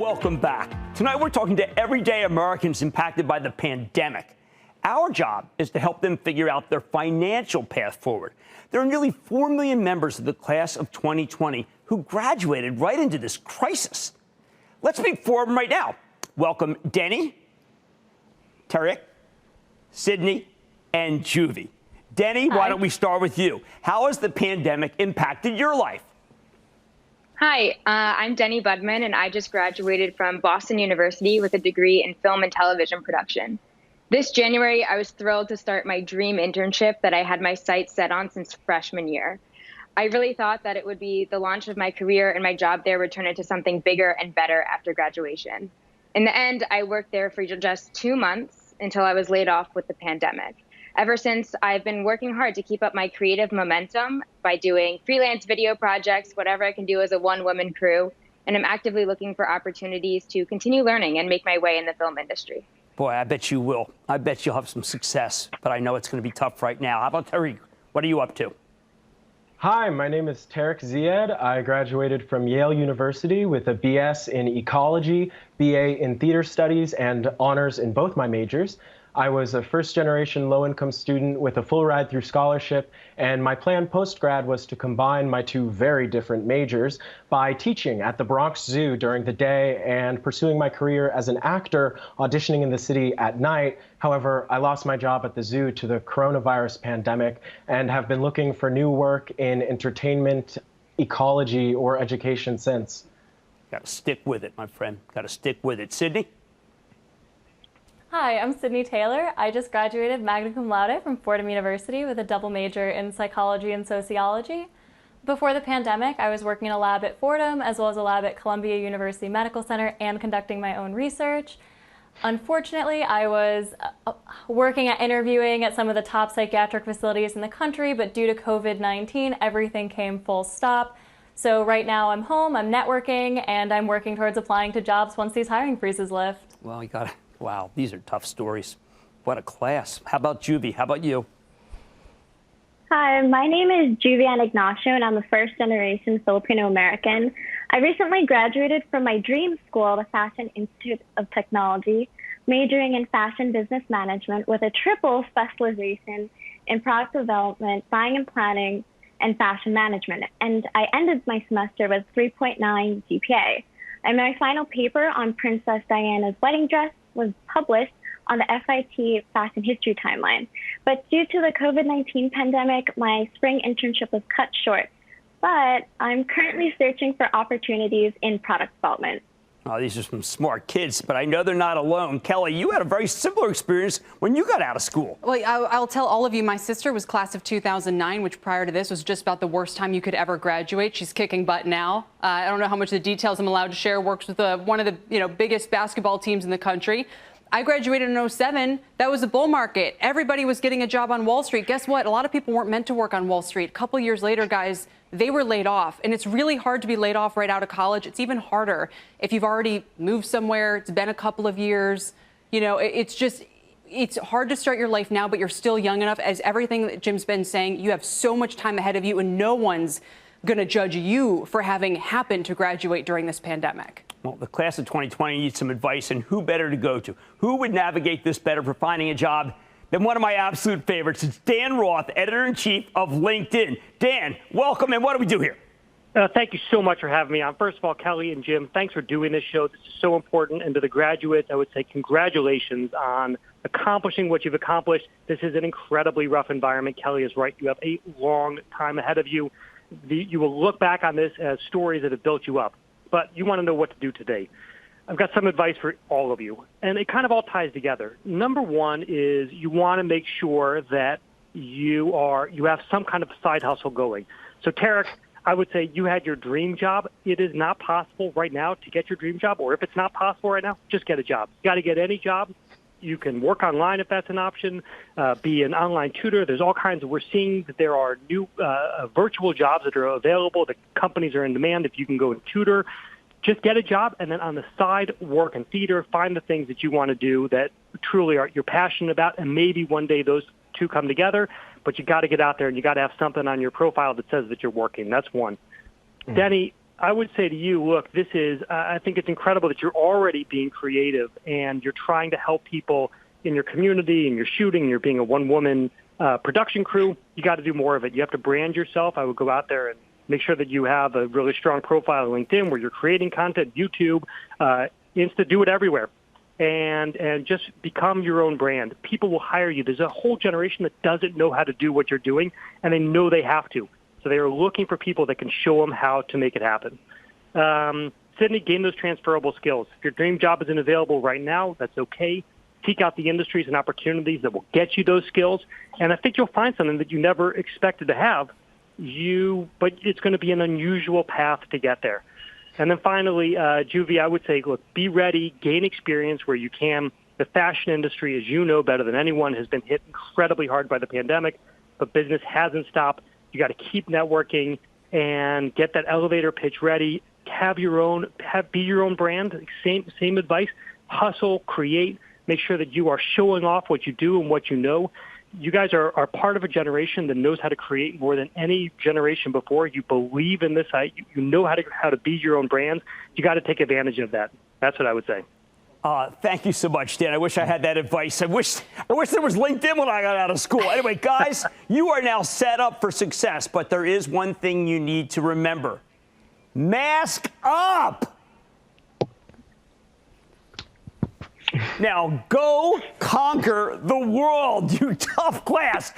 Welcome back. Tonight, we're talking to everyday Americans impacted by the pandemic. Our job is to help them figure out their financial path forward. There are nearly 4 million members of the class of 2020 who graduated right into this crisis. Let's meet 4 of them right now. Welcome Denny, Tarek, Sydney, and Juvie. Denny, why don't we start with you? How has the pandemic impacted your life? Hi, I'm Denny Budman, and I just graduated from Boston University with a degree in film and television production. This January, I was thrilled to start my dream internship that I had my sights set on since freshman year. I really thought that it would be the launch of my career, and my job there would turn into something bigger and better after graduation. In the end, I worked there for just 2 months until I was laid off with the pandemic. Ever since, I've been working hard to keep up my creative momentum by doing freelance video projects, whatever I can do as a one-woman crew, and I'm actively looking for opportunities to continue learning and make my way in the film industry. Boy, I bet you will. I bet you'll have some success, but I know it's going to be tough right now. How about Tariq? What are you up to? Hi, my name is Tarek Ziad. I graduated from Yale University with a BS in ecology, BA in theater studies, and honors in both my majors. I was a first-generation low-income student with a full ride through scholarship, and my plan post-grad was to combine my 2 very different majors by teaching at the Bronx Zoo during the day and pursuing my career as an actor, auditioning in the city at night. However, I lost my job at the zoo to the coronavirus pandemic and have been looking for new work in entertainment, ecology, or education since. Got to stick with it, my friend. Got to stick with it. Sydney? Hi, I'm Sydney Taylor. I just graduated magna cum laude from Fordham University with a double major in psychology and sociology. Before the pandemic, I was working in a lab at Fordham as well as a lab at Columbia University Medical Center and conducting my own research. Unfortunately, I was working at interviewing at some of the top psychiatric facilities in the country, but due to COVID-19, everything came full stop. So right now I'm home, I'm networking, and I'm working towards applying to jobs once these hiring freezes lift. Well, you got to. Wow, these are tough stories. What a class. How about Juvie? How about you? Hi, my name is Juvian Ignacio, and I'm a first-generation Filipino-American. I recently graduated from my dream school, the Fashion Institute of Technology, majoring in fashion business management with a triple specialization in product development, buying and planning, and fashion management. And I ended my semester with 3.9 GPA. And my final paper on Princess Diana's wedding dress was published on the FIT Fashion History Timeline. But due to the COVID-19 pandemic, my spring internship was cut short. But I'm currently searching for opportunities in product development. Oh, these are some smart kids, but I know they're not alone. Kelly, you had a very similar experience when you got out of school. Well, I'll tell all of you, my sister was class of 2009, which prior to this was just about the worst time you could ever graduate. She's kicking butt now. I don't know how much of the details I'm allowed to share. Works with one of the biggest basketball teams in the country. I graduated in 07. That was a bull market. Everybody was getting a job on Wall Street. Guess what? A lot of people weren't meant to work on Wall Street. A couple years later, guys, they were laid off. And it's really hard to be laid off right out of college. It's even harder if you've already moved somewhere. It's been a couple of years. It's hard to start your life now, but you're still young enough. As everything that Jim's been saying, you have so much time ahead of you, and no one's going to judge you for having happened to graduate during this pandemic. Well, the class of 2020 needs some advice, and who better to go to? Who would navigate this better for finding a job than one of my absolute favorites? It's Dan Roth, editor-in-chief of LinkedIn. Dan, welcome, and what do we do here? Thank you so much for having me on. First of all, Kelly and Jim, thanks for doing this show. This is so important. And to the graduates, I would say congratulations on accomplishing what you've accomplished. This is an incredibly rough environment. Kelly is right. You have a long time ahead of you. You will look back on this as stories that have built you up. But you want to know what to do today. I've got some advice for all of you, and it kind of all ties together. Number one is you want to make sure that you have some kind of side hustle going. So, Tarek, I would say you had your dream job. It is not possible right now to get your dream job, or if it's not possible right now, just get a job. You got to get any job. You can work online if that's an option, be an online tutor. There's all kinds of, we're seeing that there are new virtual jobs that are available. The companies are in demand if you can go and tutor. Just get a job, and then on the side, work in theater, find the things that you want to do that truly you're passionate about, and maybe one day those two come together, but you got to get out there and you got to have something on your profile that says that you're working. That's one. Denny, I would say to you, look, I think it's incredible that you're already being creative and you're trying to help people in your community and you're shooting, you're being a one-woman production crew. You got to do more of it. You have to brand yourself. I would go out there and make sure that you have a really strong profile on LinkedIn where you're creating content, YouTube, Insta, do it everywhere. And just become your own brand. People will hire you. There's a whole generation that doesn't know how to do what you're doing, and they know they have to. So they are looking for people that can show them how to make it happen. Sydney, gain those transferable skills. If your dream job isn't available right now, that's okay. Seek out the industries and opportunities that will get you those skills. And I think you'll find something that you never expected to have, but it's going to be an unusual path to get there. And then finally, Juvie, I would say, look, be ready, gain experience where you can. The fashion industry, as you know better than anyone, has been hit incredibly hard by the pandemic, but business hasn't stopped. You got to keep networking and get that elevator pitch ready. Be your own brand. Same advice. Hustle, create. Make sure that you are showing off what you do and what you know. You guys are part of a generation that knows how to create more than any generation before. You believe in this. You know how to be your own brand. You got to take advantage of that. That's what I would say. Thank you so much, Dan. I wish I had that advice. I wish there was LinkedIn when I got out of school. Anyway, guys, you are now set up for success, but there is one thing you need to remember. Mask up! Now go conquer the world, you tough class.